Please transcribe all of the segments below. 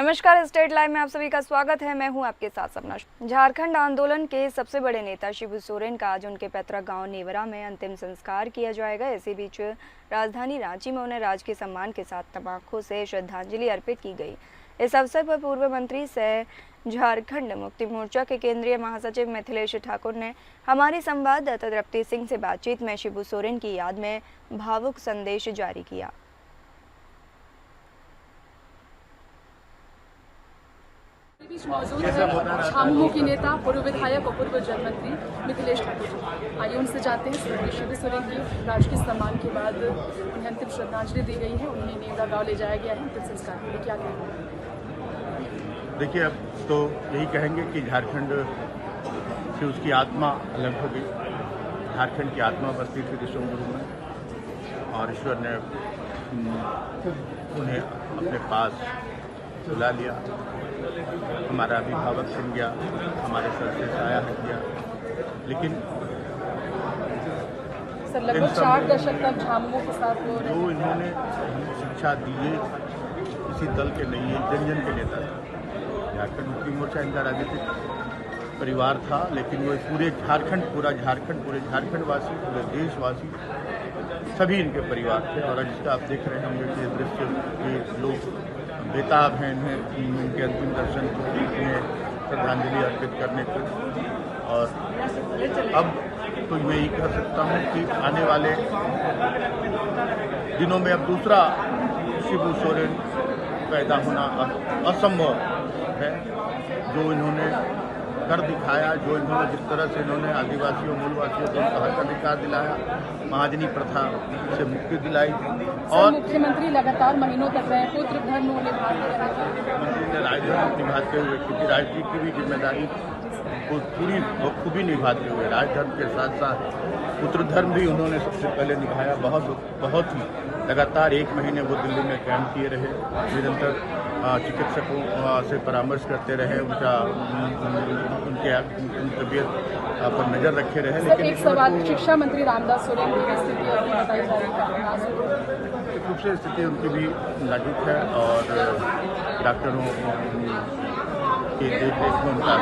नमस्कार, state live में आप सभी का स्वागत है। मैं हूं आपके साथ सपना। झारखंड आंदोलन के सबसे बड़े नेता शिबू सोरेन का आज उनके पैतृक गांव नेवरा में अंतिम संस्कार किया जाएगा। इसी बीच राजधानी रांची में उन्हें राजकीय सम्मान के साथ तमाखों से श्रद्धांजलि अर्पित की गई। इस अवसर पर पूर्व मंत्री सह झारखंड मुक्ति मोर्चा के केंद्रीय महासचिव मिथिलेश ठाकुर ने हमारी संवाददाता तृप्ति सिंह से बातचीत में शिबू सोरेन की याद में भावुक संदेश जारी किया। बीच मौजूद है झामुमो के नेता, पूर्व विधायक और पूर्व जल मंत्री मिथिलेश ठाकुर जी। आइए उनसे जानते हैं स्वर्गीय शिबू सोरेन की राजकीय सम्मान के बाद उन्हें अंतिम श्रद्धांजलि दी गई है। उन्हें नेवरा गांव ले जाया गया है अंतिम संस्कार के लिए। क्या कहेंगे? देखिए, अब तो यही कहेंगे कि झारखंड से उसकी आत्मा अलग हो गई। झारखंड की आत्मा बसती थी ऋषिगुरु में और ईश्वर ने उन्हें अपने पास बुला लिया। हमारा अभिभावक छिन गया, हमारे सर से साया हट गया। लेकिन सर, लगभग 4 दशक तक झामुमो के साथ जो इन्होंने शिक्षा दी है, किसी दल के नहीं है, जन जन के नेता थे। झारखंड मुक्ति मोर्चा इनका राजनीतिक परिवार था, लेकिन वो पूरे झारखंड, पूरे झारखंडवासी, पूरे देशवासी सभी इनके परिवार थे। और जिसका आप देख रहे होंगे कि दृश्य के लोग बेताब हैं इनके अंतिम दर्शन को, इन्हें श्रद्धांजलि अर्पित करने को। और अब तो मैं यही कह सकता हूँ कि आने वाले दिनों में अब दूसरा शिबू सोरेन पैदा होना असंभव है। जो इन्होंने कर दिखाया, जो इन्होंने जिस तरह से इन्होंने आदिवासियों, मूलवासियों को हक अधिकार दिलाया, महाजनी प्रथा से मुक्ति दिलाई। और मुख्यमंत्री लगातार महीनों तक रहे, पुत्र धर्म निभाते रहे। मुख्यमंत्री ने राजधर्म निभाते हुए, क्योंकि राजनीति की भी जिम्मेदारी को पूरी बखूबी निभाते हुए राजधर्म के साथ साथ पुत्र धर्म भी उन्होंने सबसे पहले निभाया। बहुत ही लगातार 1 महीने वो दिल्ली में कैंप किए रहे, निरंतर चिकित्सकों से परामर्श करते रहे, उनके तबीयत पर नजर रखे रहे। लेकिन एक सवाल, शिक्षा मंत्री रामदास सोरेन की स्थिति अभी बताई जा रही है। निश्चित रूप से स्थिति उनकी भी नाजुक है और डॉक्टरों के देखरेख में उनका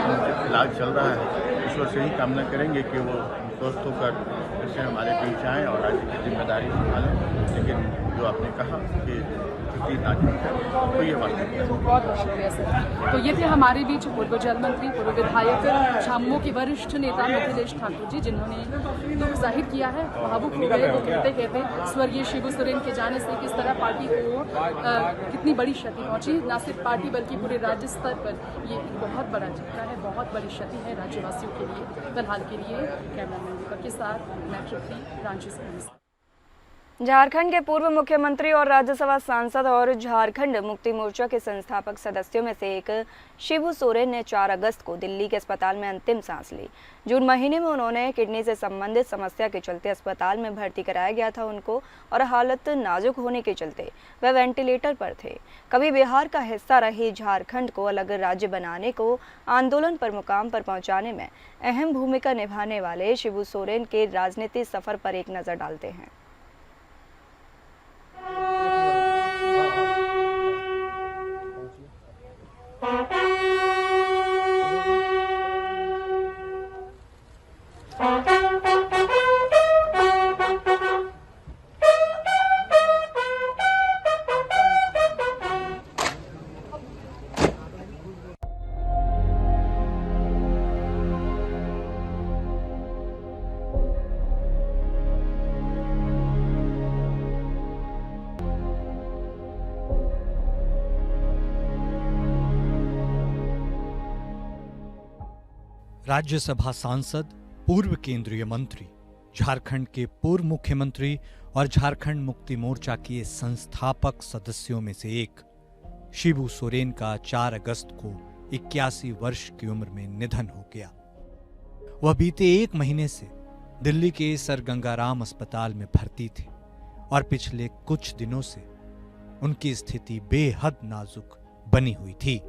इलाज चल रहा है। ईश्वर से ही कामना करेंगे कि वो स्वस्थ होकर फिर से हमारे बीच आएँ और राज्य की जिम्मेदारी संभालें। लेकिन जो आपने कहा कि स्थिति नाजुक है, तो ये बात है। बहुत बहुत शुक्रिया सर। तो ये थे हमारे बीच पूर्व जल मंत्री, पूर्व विधायक, झामुमो के वरिष्ठ नेता मिथिलेश ठाकुर जी, जिन्होंने दुख जाहिर किया है, भावुक हो गए। वो कहते स्वर्गीय शिबू सोरेन के जाने से किस तरह पार्टी को कितनी बड़ी क्षति पहुंची। न सिर्फ पार्टी बल्कि पूरे राज्य स्तर पर ये बहुत बड़ा झटका है, बहुत बड़ी क्षति है राज्यवासियों के लिए। फिलहाल के लिए कैमरामैन दीपक के साथ मैं तृप्ति, रांची से। झारखंड के पूर्व मुख्यमंत्री और राज्यसभा सांसद और झारखंड मुक्ति मोर्चा के संस्थापक सदस्यों में से एक शिबू सोरेन ने 4 अगस्त को दिल्ली के अस्पताल में अंतिम सांस ली। जून महीने में उन्होंने किडनी से संबंधित समस्या के चलते अस्पताल में भर्ती कराया गया था उनको, और हालत नाजुक होने के चलते वह वेंटिलेटर पर थे। कभी बिहार का हिस्सा रही झारखंड को अलग राज्य बनाने को आंदोलन पर मुकाम पर पहुंचाने में अहम भूमिका निभाने वाले शिबू सोरेन के राजनीतिक सफर पर एक नजर डालते हैं। राज्यसभा सांसद, पूर्व केंद्रीय मंत्री, झारखंड के पूर्व मुख्यमंत्री और झारखंड मुक्ति मोर्चा के संस्थापक सदस्यों में से एक शिबू सोरेन का 4 अगस्त को 81 वर्ष की उम्र में निधन हो गया। वह बीते 1 महीने से दिल्ली के सर गंगाराम अस्पताल में भर्ती थे और पिछले कुछ दिनों से उनकी स्थिति बेहद नाजुक बनी हुई थी।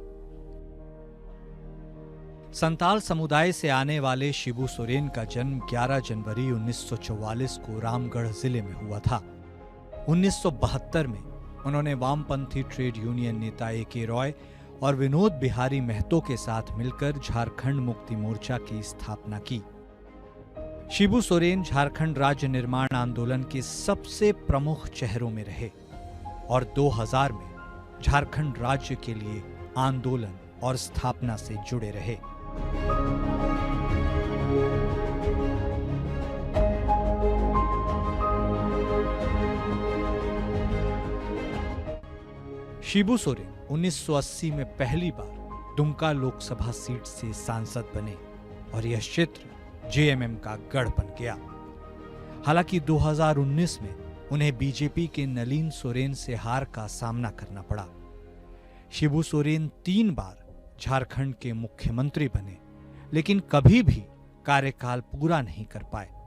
संताल समुदाय से आने वाले शिबू सोरेन का जन्म 11 जनवरी 1944 को रामगढ़ जिले में हुआ था। 1972 में उन्होंने वामपंथी ट्रेड यूनियन नेता ए.के. रॉय और विनोद बिहारी महतो के साथ मिलकर झारखंड मुक्ति मोर्चा की स्थापना की। शिबू सोरेन झारखंड राज्य निर्माण आंदोलन के सबसे प्रमुख चेहरों में रहे और 2000 में झारखंड राज्य के लिए आंदोलन और स्थापना से जुड़े रहे। शिबू सोरेन 1980 में पहली बार दुमका लोकसभा सीट से सांसद बने और यह क्षेत्र जेएमएम का गढ़ बन गया। हालांकि 2019 में उन्हें बीजेपी के नलीन सोरेन से हार का सामना करना पड़ा। शिबू सोरेन 3 बार झारखंड के मुख्यमंत्री बने, लेकिन कभी भी कार्यकाल पूरा नहीं कर पाए। –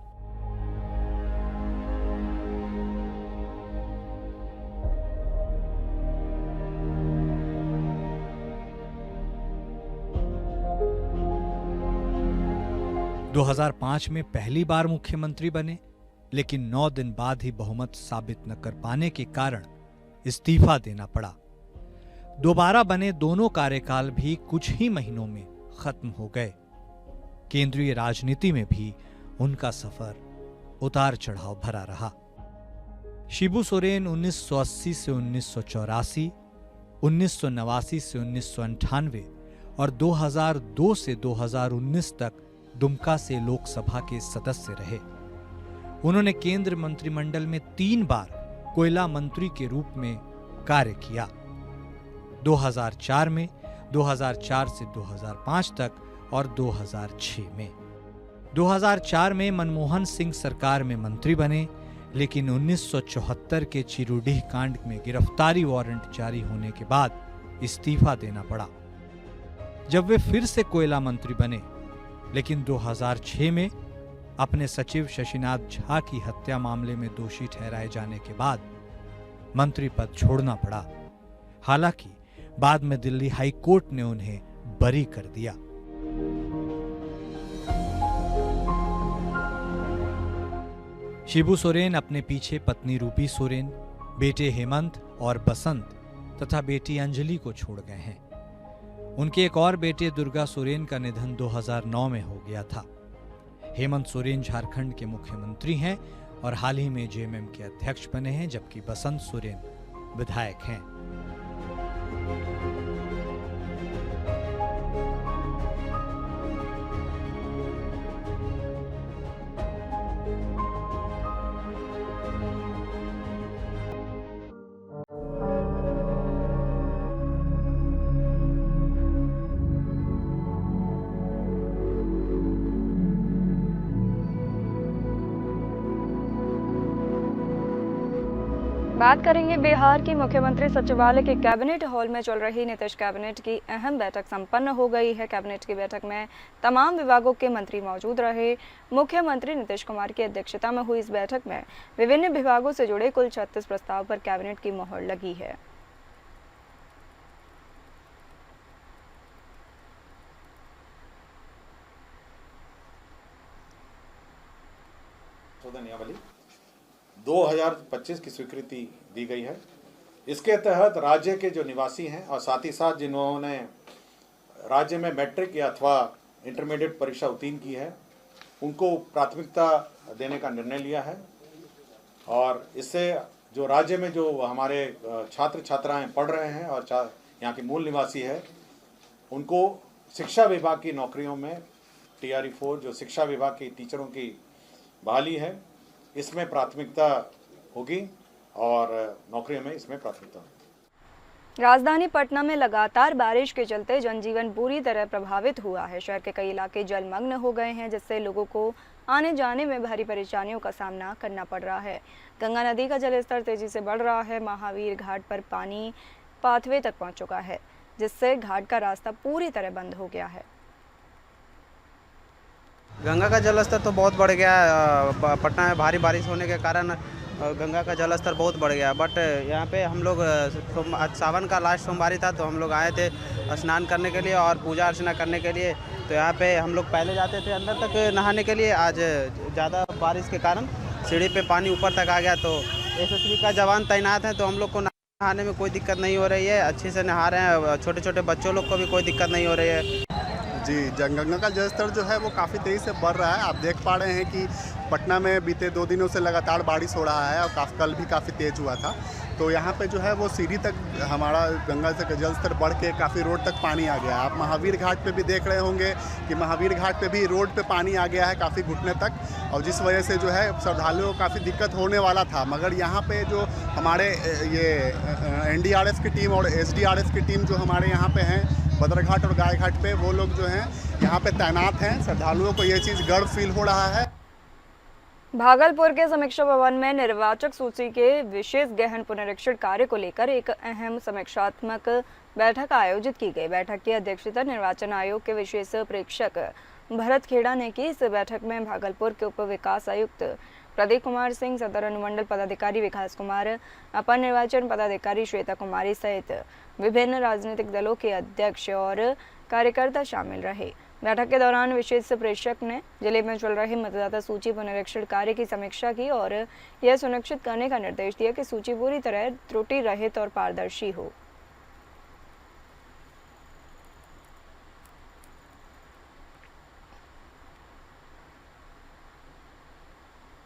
2005 में पहली बार मुख्यमंत्री बने, लेकिन 9 दिन बाद ही बहुमत साबित न कर पाने के कारण इस्तीफा देना पड़ा। दोबारा बने दोनों कार्यकाल भी कुछ ही महीनों में खत्म हो गए। केंद्रीय राजनीति में भी उनका सफर उतार चढ़ाव भरा रहा। शिबू सोरेन 1980 से 1984, 1989 से 1998 और 2002 से 2019 तक दुमका से लोकसभा के सदस्य रहे। उन्होंने केंद्र मंत्रिमंडल में 3 बार कोयला मंत्री के रूप में कार्य किया। 2004 में, 2004 से 2005 तक और 2006 में। 2004 में मनमोहन सिंह सरकार में मंत्री बने, लेकिन 1974 के चिरुडीह कांड में गिरफ्तारी वारंट जारी होने के बाद इस्तीफा देना पड़ा। जब वे फिर से कोयला मंत्री बने, लेकिन 2006 में अपने सचिव शशिनाथ झा की हत्या मामले में दोषी ठहराए जाने के बाद मंत्री पद छोड़ना पड़ा। हालांकि बाद में दिल्ली हाई कोर्ट ने उन्हें बरी कर दिया। शिबू सोरेन अपने पीछे पत्नी रूपी सोरेन, बेटे हेमंत और बसंत तथा बेटी अंजलि को छोड़ गए हैं। उनके एक और बेटे दुर्गा सोरेन का निधन 2009 में हो गया था। हेमंत सोरेन झारखंड के मुख्यमंत्री हैं और हाल ही में जेएमएम के अध्यक्ष बने हैं, जबकि बसंत सोरेन विधायक हैं। बात करेंगे बिहार की मुख्यमंत्री सचिवालय के कैबिनेट हॉल में चल रही नीतीश कैबिनेट की अहम बैठक संपन्न हो गई है। कैबिनेट की बैठक में तमाम विभागों के मंत्री मौजूद रहे। मुख्यमंत्री नीतीश कुमार की अध्यक्षता में हुई इस बैठक में विभिन्न विभागों से जुड़े कुल 36 प्रस्ताव पर कैबिनेट की मोहर लगी है। नियमावली 2025 की स्वीकृति दी गई है। इसके तहत राज्य के जो निवासी हैं और साथ ही साथ जिन्होंने राज्य में मैट्रिक या अथवा इंटरमीडिएट परीक्षा उत्तीर्ण की है, उनको प्राथमिकता देने का निर्णय लिया है। और इससे जो राज्य में जो हमारे छात्र छात्राएं पढ़ रहे हैं और यहाँ के मूल निवासी है, उनको शिक्षा विभाग की नौकरियों में TRE 4 जो शिक्षा विभाग के टीचरों की बहाली है, इसमें प्राथमिकता होगी और नौकरियों में इसमें प्राथमिकता होगी। राजधानी पटना में लगातार बारिश के चलते जनजीवन बुरी तरह प्रभावित हुआ है। शहर के कई इलाके जलमग्न हो गए हैं, जिससे लोगों को आने जाने में भारी परेशानियों का सामना करना पड़ रहा है। गंगा नदी का जलस्तर तेजी से बढ़ रहा है। महावीर घाट पर पानी पाथवे तक पहुंच चुका है, जिससे घाट का रास्ता पूरी तरह बंद हो गया है। गंगा का जलस्तर तो बहुत बढ़ गया है। पटना में भारी बारिश होने के कारण गंगा का जलस्तर बहुत बढ़ गया। बट यहाँ पे हम लोग सावन का लास्ट सोमवारी था, तो हम लोग आए थे स्नान करने के लिए और पूजा अर्चना करने के लिए। तो यहाँ पे हम लोग पहले जाते थे अंदर तक नहाने के लिए। आज ज़्यादा बारिश के कारण सीढ़ी पे पानी ऊपर तक आ गया, तो SSB का जवान तैनात है, तो हम लोग को नहाने में कोई दिक्कत नहीं हो रही है, अच्छे से नहा रहे हैं, छोटे छोटे बच्चों लोग को भी कोई दिक्कत नहीं हो रही है। जी, गंगा का जलस्तर जो है वो काफ़ी तेज़ी से बढ़ रहा है। आप देख पा रहे हैं कि पटना में बीते 2 दिनों से लगातार बारिश हो रहा है और कल भी काफ़ी तेज़ हुआ था। तो यहाँ पे जो है वो सीढ़ी तक हमारा गंगा से जलस्तर बढ़ के काफ़ी रोड तक पानी आ गया है। आप महावीर घाट पे भी देख रहे होंगे कि महावीर घाट पे भी रोड पे पानी आ गया है काफ़ी घुटने तक, और जिस वजह से जो है श्रद्धालुओं को काफ़ी दिक्कत होने वाला था। मगर यहाँ पे जो हमारे ये NDRF की टीम और SDRF की टीम जो हमारे यहाँ पे हैं बदरघाट और गायघाट पे, वो लोग जो हैं यहाँ पे तैनात हैं। श्रद्धालुओं को ये चीज़ गर्व फील हो रहा है। भागलपुर के समीक्षा भवन में निर्वाचक सूची के विशेष गहन पुनरीक्षण कार्य को लेकर एक अहम समीक्षात्मक बैठक आयोजित की गई। बैठक की अध्यक्षता निर्वाचन आयोग के विशेष प्रेक्षक भरत खेड़ा ने की। इस बैठक में भागलपुर के उप विकास आयुक्त प्रदीप कुमार सिंह, सदर अनुमंडल पदाधिकारी विकास कुमार, अपर निर्वाचन पदाधिकारी श्वेता कुमारी सहित विभिन्न राजनीतिक दलों के अध्यक्ष और कार्यकर्ता शामिल रहे। बैठक के दौरान विशेष प्रेक्षक ने जिले में चल रहे मतदाता सूची पुनरीक्षण कार्य की समीक्षा की और यह सुनिश्चित करने का निर्देश दिया कि सूची पूरी तरह त्रुटि रहित और पारदर्शी हो।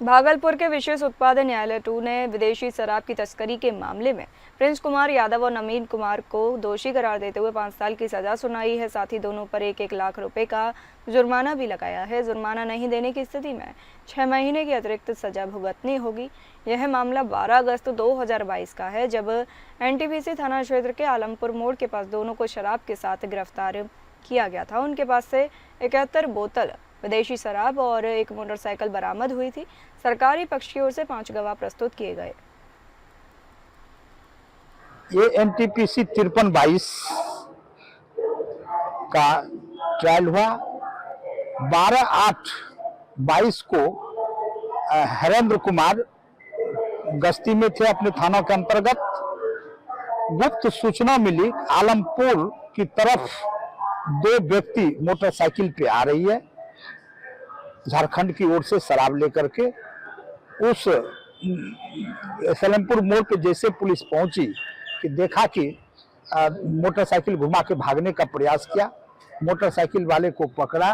भागलपुर के विशेष उत्पादन न्यायालय 2 ने विदेशी शराब की तस्करी के मामले में प्रिंस कुमार यादव और नवीन कुमार को दोषी करार देते हुए 5 साल की सजा सुनाई है। साथ ही दोनों पर 1-1 लाख रुपए का जुर्माना भी लगाया है। जुर्माना नहीं देने की स्थिति में 6 महीने की अतिरिक्त सजा भुगतनी होगी। यह मामला 12 अगस्त 2022 का है, जब NTPC थाना क्षेत्र के आलमपुर मोड़ के पास दोनों को शराब के साथ गिरफ्तार किया गया था। उनके पास से 71 बोतल विदेशी शराब और एक मोटरसाइकिल बरामद हुई थी। सरकारी पक्ष की ओर से 5 गवाह प्रस्तुत किए गए। ये NTPC 5322 का ट्रायल हुआ। 12/8/22 को हरेंद्र कुमार गश्ती में थे अपने थाना के अंतर्गत। गुप्त सूचना मिली आलमपुर की तरफ 2 व्यक्ति मोटरसाइकिल पे आ रही है, झारखंड की ओर से शराब लेकर के। उस सलेमपुर मोड़ पे जैसे पुलिस पहुंची कि देखा कि मोटरसाइकिल घुमा के भागने का प्रयास किया, मोटरसाइकिल वाले को पकड़ा।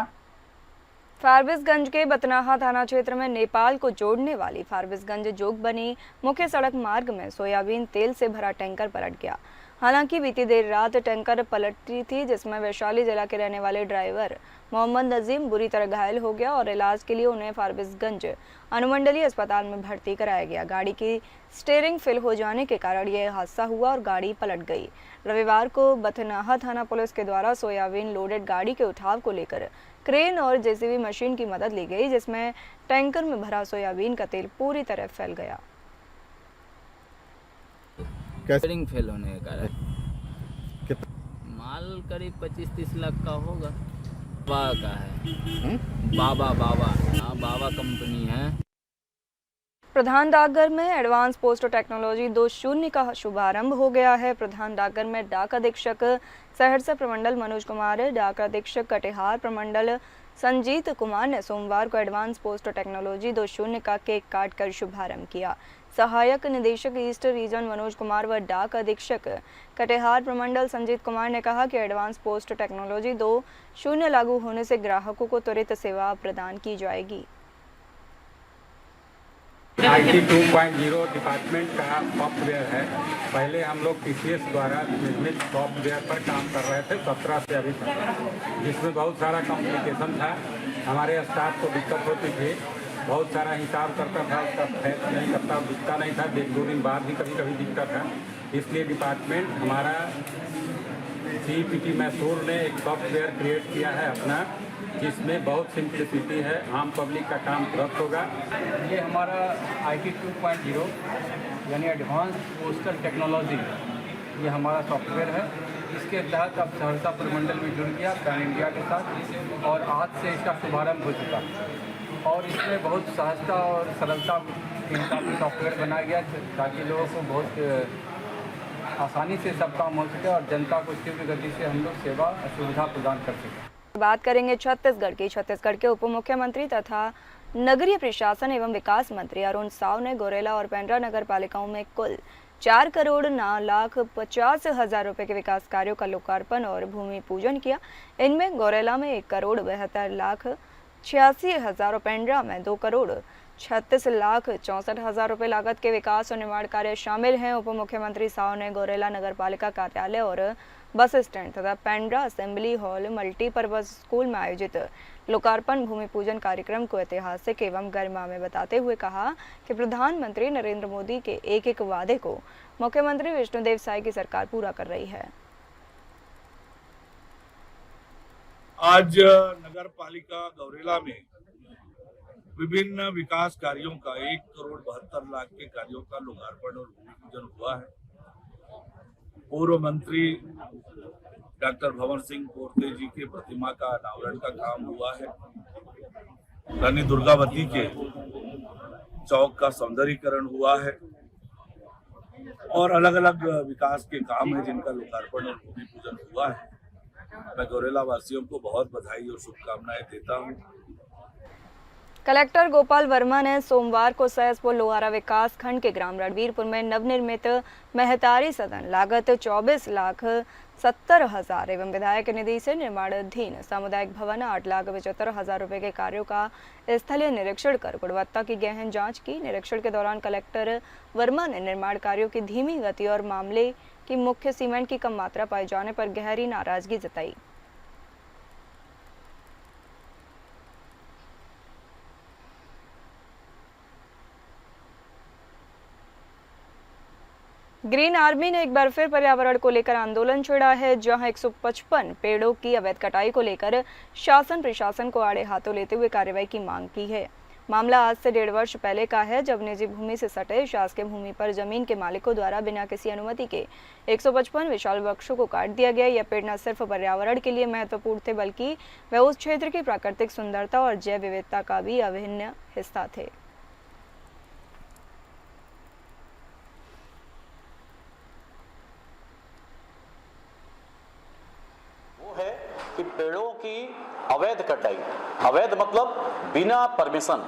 फारबिसगंज के बतनाहा थाना क्षेत्र में नेपाल को जोड़ने वाली फारबिसगंज जोगबनी मुख्य सड़क मार्ग में सोयाबीन तेल से भरा टैंकर पलट गया। हालांकि बीती देर रात टैंकर पलटी थी, जिसमें वैशाली जिला के रहने वाले ड्राइवर मोहम्मद नजीम बुरी तरह घायल हो गया और इलाज के लिए उन्हें फारबिसगंज अनुमंडलीय अस्पताल में भर्ती कराया गया। गाड़ी की स्टीयरिंग फेल हो जाने के कारण यह हादसा हुआ और गाड़ी पलट गई। रविवार को बथनाहा थाना पुलिस के द्वारा सोयाबीन लोडेड गाड़ी के उठाव को लेकर क्रेन और JCB मशीन की मदद ली गई, जिसमें टैंकर में भरा सोयाबीन का तेल पूरी तरह फैल गया। स्टीयरिंग फेल होने के कारण माल करीब 25-30 लाख का होगा। बाबा का है, बाबा हाँ, बाबा कंपनी है। प्रधान डाकघर में एडवांस पोस्ट टेक्नोलॉजी 2.0 का शुभारंभ हो गया है। प्रधान डाकघर में डाक अधीक्षक सहरसा प्रमंडल मनोज कुमार, डाक अधीक्षक कटिहार प्रमंडल संजीत कुमार ने सोमवार को एडवांस पोस्ट टेक्नोलॉजी 2.0 का केक काट कर शुभारंभ किया। सहायक निदेशक ईस्ट रीजन मनोज कुमार व डाक अधीक्षक कटिहार प्रमंडल संजीत कुमार ने कहा कि एडवांस पोस्ट टेक्नोलॉजी 2.0 लागू होने से ग्राहकों को त्वरित सेवा प्रदान की जाएगी। IT 2.0 डिपार्टमेंट का सॉफ्टवेयर है। पहले हम लोग TCS द्वारा निर्मित सॉफ्टवेयर पर काम कर रहे थे 17 से अभी तक, जिसमें बहुत सारा कॉम्प्लिकेशन था। हमारे स्टाफ को दिक्कत होती थी, बहुत सारा हिसाब करता था, उसका फैच नहीं करता, दिखता नहीं था, 1-2 दिन बाद भी कभी कभी दिखता था। इसलिए डिपार्टमेंट हमारा CPT मैसूर ने एक सॉफ्टवेयर क्रिएट किया है अपना, जिसमें बहुत सिंप्लिसिटी है, आम पब्लिक का काम तुरंत होगा। ये हमारा IT 2.0 यानी एडवांस पोस्टल टेक्नोलॉजी, ये हमारा सॉफ्टवेयर है। इसके तहत अब सहरसा प्रमंडल में जुड़ गया पैन इंडिया के साथ और आज से इसका शुभारंभ हो चुका और इसमें बहुत सहजता और सरलता के हिसाब से सॉफ्टवेयर बनाया गया ताकि लोगों को बहुत आसानी से सब काम हो सके और जनता को तीव्र गति से हम लोग सेवा और सुविधा प्रदान कर सकें। बात करेंगे छत्तीसगढ़ की। छत्तीसगढ़ के उप मुख्यमंत्री तथा नगरीय प्रशासन एवं विकास मंत्री अरुण साव ने गोरेला और पेंड्रा नगर पालिकाओं में कुल 4 करोड़ 9,50,000 रुपए के विकास कार्यों का लोकार्पण और भूमि पूजन किया। इनमें गौरेला में 1,72,86,000 और पेंड्रा में 2,36,64,000 रुपए लागत के विकास और निर्माण कार्य शामिल हैं। उप मुख्यमंत्री साव ने गौरेला नगर पालिका कार्यालय और बस स्टैंड तथा Pendra assembly hall multipurpose school में आयोजित लोकार्पण भूमि पूजन कार्यक्रम को ऐतिहासिक एवं गरिमा में बताते हुए कहा कि प्रधानमंत्री नरेंद्र मोदी के एक वादे को मुख्यमंत्री विष्णुदेव साय की सरकार पूरा कर रही है। आज नगर पालिका गौरेला में विभिन्न विकास कार्यों का 1,72 लाख के कार्यों का लोकार्पण और भूमि पूजन हुआ है। पूर्व मंत्री डॉक्टर भवन सिंह पोर्ते जी के प्रतिमा का अनावरण का काम हुआ है। रानी दुर्गावती के चौक का सौंदर्यीकरण हुआ है और अलग अलग विकास के काम है जिनका लोकार्पण और भूमि पूजन हुआ है। मैं गौरेला वासियों को बहुत बधाई और शुभकामनाएं देता हूं। कलेक्टर गोपाल वर्मा ने सोमवार को सहसपुर लोहारा विकास खंड के ग्राम रणवीरपुर में नवनिर्मित महतारी सदन लागत 24,70,000 एवं विधायक निधि से निर्माणाधीन सामुदायिक भवन 8,75,000 रुपए के कार्यों का स्थलीय निरीक्षण कर गुणवत्ता की गहन जांच की। निरीक्षण के दौरान कलेक्टर वर्मा ने निर्माण कार्यों की धीमी गति और मामले की मुख्य सीमेंट की कम मात्रा पाए जाने पर गहरी नाराजगी जताई। ग्रीन आर्मी ने एक बार फिर पर्यावरण को लेकर आंदोलन छेड़ा है, जहां 155 पेड़ों की अवैध कटाई को लेकर शासन प्रशासन को आड़े हाथों लेते हुए कार्रवाई की मांग की है। मामला आज से 1.5 वर्ष पहले का है, जब निजी भूमि से सटे शासकीय भूमि पर जमीन के मालिकों द्वारा बिना किसी अनुमति के 155 विशाल वृक्षों को काट दिया गया। यह पेड़ न सिर्फ पर्यावरण के लिए महत्वपूर्ण थे, बल्कि वे उस क्षेत्र की प्राकृतिक सुंदरता और जैव विविधता का भी अभिन्न हिस्सा थे। है कि पेड़ों की अवैध कटाई, अवैध मतलब बिना परमिशन।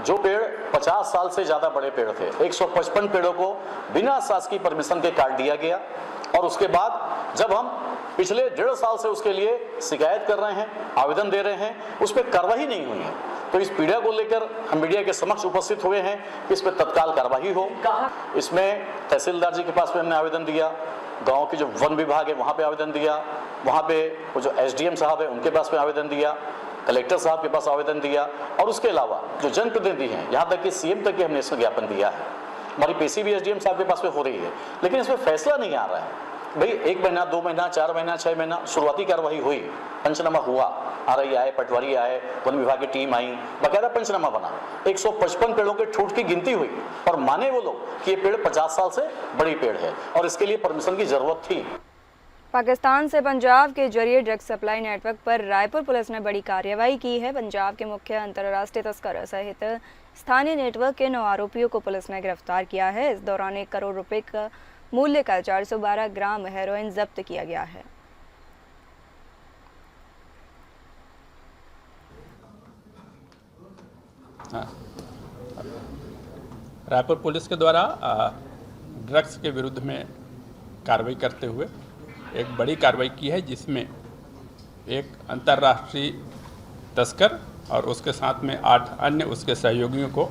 जो पेड़ 50 साल से ज्यादा बड़े पेड़ थे, 155 पेड़ों को बिना शासकीय परमिशन के काट दिया गया। और उसके बाद जब हम पिछले 1.5 साल से उसके लिए शिकायत कर रहे हैं, आवेदन दे रहे हैं, उस पर कार्रवाई नहीं हुई है। तो इस पीड़ा को लेकर हम मीडिया के समक्ष उपस्थित हुए हैं कि इस पर तत्काल कार्रवाई हो। इसमें तहसीलदार जी के पास में हमने आवेदन दिया, गांव के जो वन विभाग है वहाँ पे आवेदन दिया, वहाँ पे वो जो एसडीएम साहब है उनके पास में आवेदन दिया, कलेक्टर साहब के पास आवेदन दिया, और उसके अलावा जो जनप्रतिनिधि हैं, यहाँ तक कि सीएम तक के हमने इसमें ज्ञापन दिया है। हमारी पेशी भी एसडीएम साहब के पास में हो रही है, लेकिन इसमें फैसला नहीं आ रहा है। भाई 1 महीना, 2 महीना, 4 महीना, 6 महीना शुरुआती कार्रवाई हुई, पंचनामा हुआ, आरआई आए, पटवारी आए, वन विभाग की टीम आई, बाकायदा पंचनामा बना, 155 पेड़ों के ठूठ की गिनती हुई और माने वो लोग कि ये पेड़ 50 साल से बड़ी पेड़ है और इसके लिए परमिशन की जरूरत थी। पाकिस्तान से पंजाब के जरिए ड्रग्स सप्लाई नेटवर्क पर रायपुर पुलिस ने बड़ी कार्रवाई की है। पंजाब के मुख्य अंतर्राष्ट्रीय तस्कर सहित स्थानीय नेटवर्क के 9 आरोपियों को पुलिस ने गिरफ्तार किया है। इस दौरान 1 करोड़ रुपए का मूल्य का 412 ग्राम हेरोइन जब्त किया गया है। रायपुर पुलिस के द्वारा ड्रग्स के विरुद्ध में कार्रवाई करते हुए एक बड़ी कार्रवाई की है, जिसमें एक अंतर्राष्ट्रीय तस्कर और उसके साथ में 8 अन्य उसके सहयोगियों को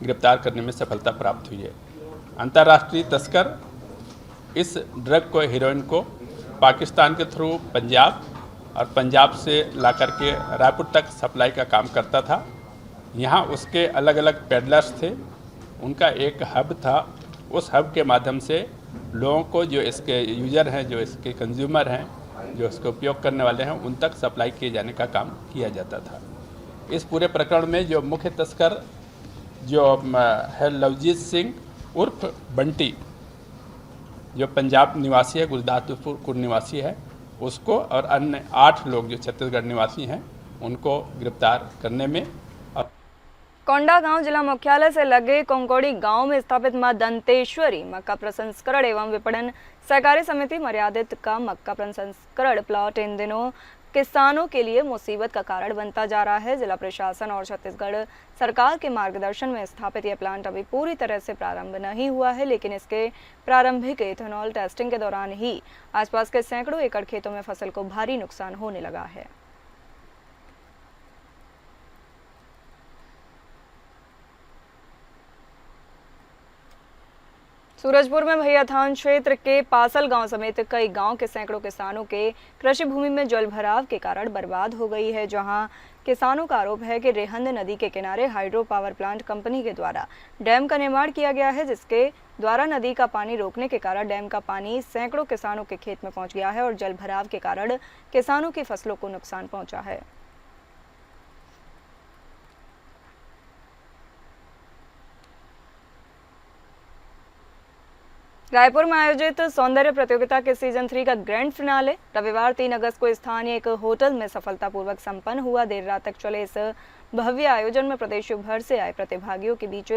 गिरफ्तार करने में सफलता प्राप्त हुई है। अंतर्राष्ट्रीय तस्कर इस ड्रग को, हीरोइन को पाकिस्तान के थ्रू पंजाब और पंजाब से ला करके रायपुर तक सप्लाई का काम करता था। यहाँ उसके अलग अलग पेडलर्स थे, उनका एक हब था। उस हब के माध्यम से लोगों को, जो इसके यूजर हैं, जो इसके कंज्यूमर हैं, जो इसका उपयोग करने वाले हैं, उन तक सप्लाई किए जाने का काम किया जाता था। इस पूरे प्रकरण में जो मुख्य तस्कर जो है लवजीत सिंह उर्फ बंटी, जो पंजाब निवासी है, गुरदासपुर निवासी है, उसको और अन्य 8 लोग जो छत्तीसगढ़ निवासी हैं, उनको गिरफ्तार करने में। कोंडागांव जिला मुख्यालय से लगे कोंकोड़ी गांव में स्थापित मां दंतेश्वरी मक्का प्रसंस्करण एवं विपणन सहकारी समिति मर्यादित का मक्का प्रसंस्करण प्लॉट इन दिनों किसानों के लिए मुसीबत का कारण बनता जा रहा है। जिला प्रशासन और छत्तीसगढ़ सरकार के मार्गदर्शन में स्थापित यह प्लांट अभी पूरी तरह से प्रारंभ नहीं हुआ है, लेकिन इसके प्रारंभिक इथेनॉल टेस्टिंग के दौरान ही आसपास के सैकड़ों एकड़ खेतों में फसल को भारी नुकसान होने लगा है। सूरजपुर में भैयाथान क्षेत्र के पासल गांव समेत कई गांव के सैकड़ों किसानों के कृषि भूमि में जलभराव के कारण बर्बाद हो गई है, जहां किसानों का आरोप है कि रेहंद नदी के किनारे हाइड्रो पावर प्लांट कंपनी के द्वारा डैम का निर्माण किया गया है, जिसके द्वारा नदी का पानी रोकने के कारण डैम का पानी सैकड़ों किसानों के खेत में पहुंच गया है और जलभराव के कारण किसानों की फसलों को नुकसान पहुंचा है। रायपुर में आयोजित सौंदर्य प्रतियोगिता के सीजन 3 का ग्रैंड फिनाले रविवार 3 अगस्त को स्थानीय एक होटल में सफलतापूर्वक संपन्न हुआ। देर रात तक चले इस भव्य आयोजन में प्रदेश भर से आए प्रतिभागियों के बीच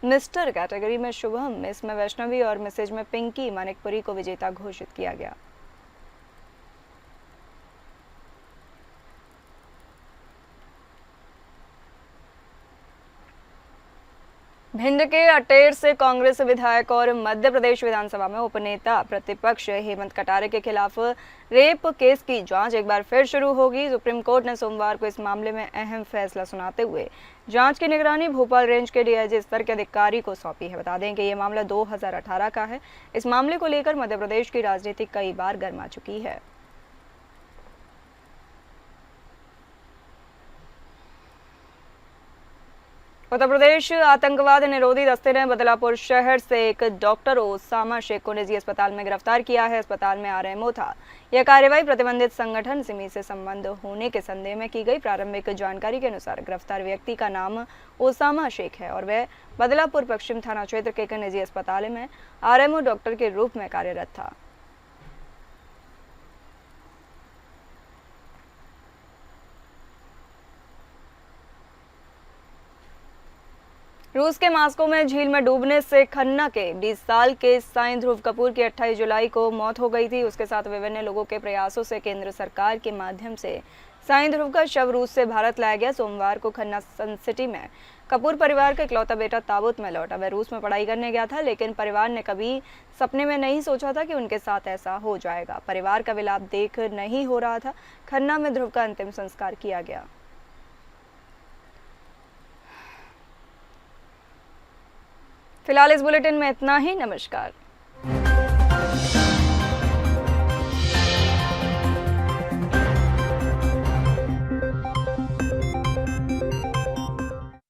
मिस्टर कैटेगरी में शुभम, मिस में वैष्णवी और मिसेज में पिंकी मानिकपुरी को विजेता घोषित किया गया। भिंड के अटेर से कांग्रेस विधायक और मध्य प्रदेश विधानसभा में उपनेता प्रतिपक्ष हेमंत कटारे के खिलाफ रेप केस की जांच एक बार फिर शुरू होगी। सुप्रीम कोर्ट ने सोमवार को इस मामले में अहम फैसला सुनाते हुए जांच की निगरानी भोपाल रेंज के डीआईजी स्तर के अधिकारी को सौंपी है। बता दें कि ये मामला 2018 का है। इस मामले को लेकर मध्य प्रदेश की राजनीति कई बार गर्मा चुकी है। उत्तर प्रदेश आतंकवाद निरोधी दस्ते ने बदलापुर शहर से एक डॉक्टर ओसामा शेख को निजी अस्पताल में गिरफ्तार किया है। अस्पताल में आरएमओ था। यह कार्रवाई प्रतिबंधित संगठन सिमी से संबंध होने के संदेह में की गई। प्रारंभिक जानकारी के अनुसार गिरफ्तार व्यक्ति का नाम ओसामा शेख है और वह बदलापुर पश्चिम थाना क्षेत्र के एक निजी अस्पताल में आरएमओ डॉक्टर के रूप में कार्यरत था। रूस के मास्को में झील में डूबने से खन्ना के 20 साल के साई ध्रुव कपूर की 28 जुलाई को मौत हो गई थी। उसके साथ विभिन्न लोगों के प्रयासों से केंद्र सरकार के माध्यम से साई ध्रुव का शव रूस से भारत लाया गया। सोमवार को खन्ना सन सिटी में कपूर परिवार का इकलौता बेटा ताबूत में लौटा। वह रूस में पढ़ाई करने गया था, लेकिन परिवार ने कभी सपने में नहीं सोचा था कि उनके साथ ऐसा हो जाएगा। परिवार का विलाप देख नहीं हो रहा था। खन्ना में ध्रुव का अंतिम संस्कार किया गया। फिलहाल इस बुलेटिन में इतना ही। नमस्कार।